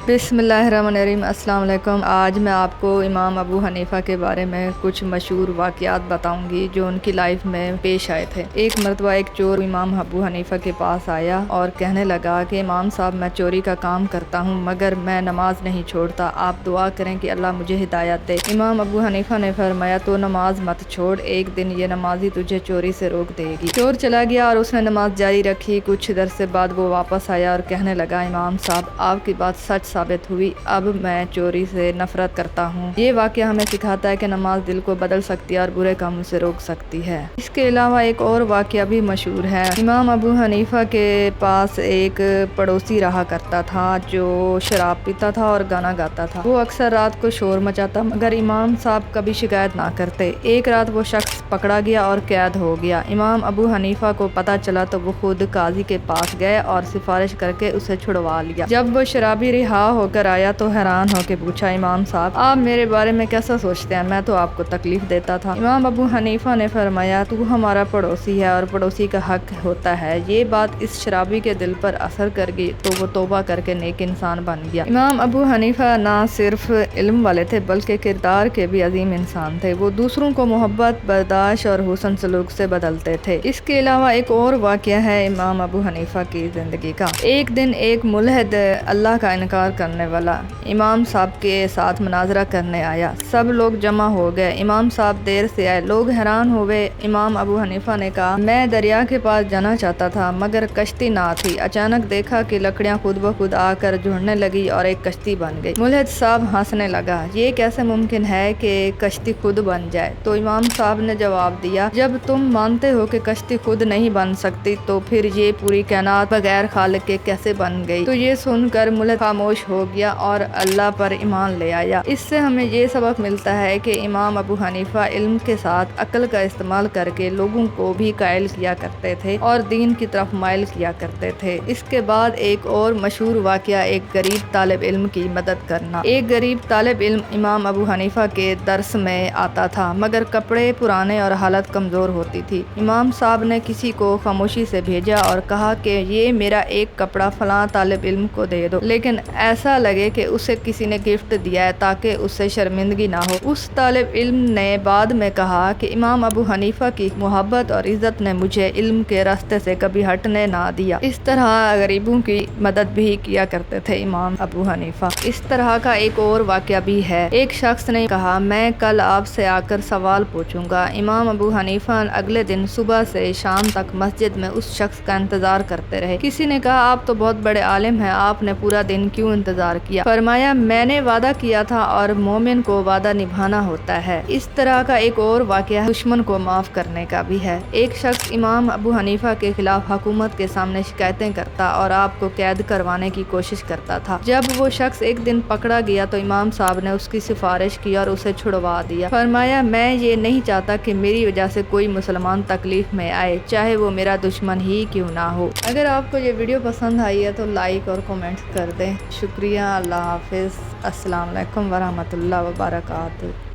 बिस्मिल्लाहिर्रहमानिर्रहीम। अस्सलाम वालेकुम। आज मैं आपको इमाम अबू हनीफ़ा के बारे में कुछ मशहूर वाक़यात बताऊंगी जो उनकी लाइफ में पेश आए थे। एक मरतबा एक चोर इमाम अबू हनीफ़ा के पास आया और कहने लगा कि इमाम साहब, मैं चोरी का काम करता हूँ मगर मैं नमाज नहीं छोड़ता, आप दुआ करें कि अल्लाह मुझे हिदायत दे। इमाम अबू हनीफ़ा ने फरमाया, तो नमाज मत छोड़, एक दिन ये नमाजी तुझे चोरी से रोक देगी। चोर चला गया और उसने नमाज जारी रखी। कुछ देर से बाद वो वापस आया और कहने लगा, इमाम साहब, आपकी बात सच साबित हुई, अब मैं चोरी से नफरत करता हूँ। ये वाक़या हमें सिखाता है कि नमाज दिल को बदल सकती है और बुरे कामों से रोक सकती है। इसके अलावा एक और वाक़या भी मशहूर है। इमाम अबू हनीफ़ा के पास एक पड़ोसी रहा करता था जो शराब पीता था और गाना गाता था। वो अक्सर रात को शोर मचाता मगर इमाम साहब कभी शिकायत ना करते। एक रात वो शख्स पकड़ा गया और कैद हो गया। इमाम अबू हनीफ़ा को पता चला तो वो खुद काजी के पास गए और सिफारिश करके उसे छुड़वा लिया। जब वो शराबी रिहा होकर आया तो हैरान होकर पूछा, इमाम साहब, आप मेरे बारे में कैसा सोचते हैं? मैं तो आपको तकलीफ देता था। इमाम अबू हनीफ़ा ने फरमाया, तू हमारा पड़ोसी है और पड़ोसी का हक होता है। ये बात इस शराबी के दिल पर असर कर गई तो वो तौबा करके नेक इंसान बन गया। इमाम अबू हनीफ़ा ना सिर्फ इल्म वाले थे बल्कि किरदार के भी अजीम इंसान थे। वो दूसरों को मोहब्बत, बर्दाश्त और हुस्न सलूक से बदलते थे। इसके अलावा एक और वाक़या है इमाम अबू हनीफ़ा की ज़िंदगी का। एक दिन एक मुल्हिद, अल्लाह का इनकार करने वाला, इमाम साहब के साथ मुनाजरा करने आया। सब लोग जमा हो गए। इमाम साहब देर से आए। लोग हैरान हुए। इमाम अबू हनीफ़ा ने कहा, मैं दरिया के पास जाना चाहता था मगर कश्ती ना थी। अचानक देखा कि लकड़ियाँ खुद ब खुद आकर जुड़ने लगी और एक कश्ती बन गई। मुल्हिद साहब हंसने लगा, ये कैसे मुमकिन है कि कश्ती खुद बन जाए? तो इमाम साहब ने जवाब दिया, जब तुम मानते हो कि कश्ती खुद नहीं बन सकती तो फिर ये पूरी कायनात बगैर खालिक के कैसे बन गई? तो ये सुनकर मुल्हिद खामोश हो गया और अल्लाह पर ईमान ले आया। इससे हमें ये सबक मिलता है कि इमाम अबू हनीफ़ा इल्म के साथ अक्ल का इस्तेमाल करके लोगों को भी कायल किया करते थे और दीन की तरफ माइल किया करते थे। इसके बाद एक और मशहूर वाक़या, एक गरीब तालिब इल्म की मदद करना। एक गरीब तालिब इल्म इमाम अबू हनीफ़ा के दर्स में आता था मगर कपड़े पुराने और हालत कमज़ोर होती थी। इमाम साहब ने किसी को खामोशी से भेजा और कहा कि ये मेरा एक कपड़ा फलां तालिब इल्म को दे दो, लेकिन ऐसा लगे कि उसे किसी ने गिफ्ट दिया है ताकि उससे शर्मिंदगी ना हो। उस तालिब इल्म ने बाद में कहा कि इमाम अबू हनीफ़ा की मोहब्बत और इज़्ज़त ने मुझे इल्म के रास्ते से कभी हटने ना दिया। इस तरह गरीबों की मदद भी किया करते थे इमाम अबू हनीफ़ा। इस तरह का एक और वाक़या भी है। एक शख्स ने कहा, मैं कल आपसे आकर सवाल पूछूंगा। इमाम अबू हनीफ़ा अगले दिन सुबह से शाम तक मस्जिद में उस शख्स का इंतज़ार करते रहे। किसी ने कहा, आप तो बहुत बड़े आलिम हैं, आपने पूरा दिन क्यों इंतज़ार किया? फरमाया, मैंने वादा किया था और मोमिन को वादा निभाना होता है। इस तरह का एक और वाक़या दुश्मन को माफ़ करने का भी है। एक शख्स इमाम अबू हनीफ़ा के खिलाफ हुकूमत के सामने शिकायतें करता और आपको कैद करवाने की कोशिश करता था। जब वो शख्स एक दिन पकड़ा गया तो इमाम साहब ने उसकी सिफारिश की और उसे छुड़वा दिया। फरमाया, मैं ये नहीं चाहता कि मेरी वजह से कोई मुसलमान तकलीफ में आए, चाहे वो मेरा दुश्मन ही क्यों ना हो। अगर आपको ये वीडियो पसंद आई है तो लाइक और कमेंट कर दें। शुक्रिया। अल्लाह हाफिज़। अस्सलाम वालेकुम वरहमतुल्लाह वबरकातुहू।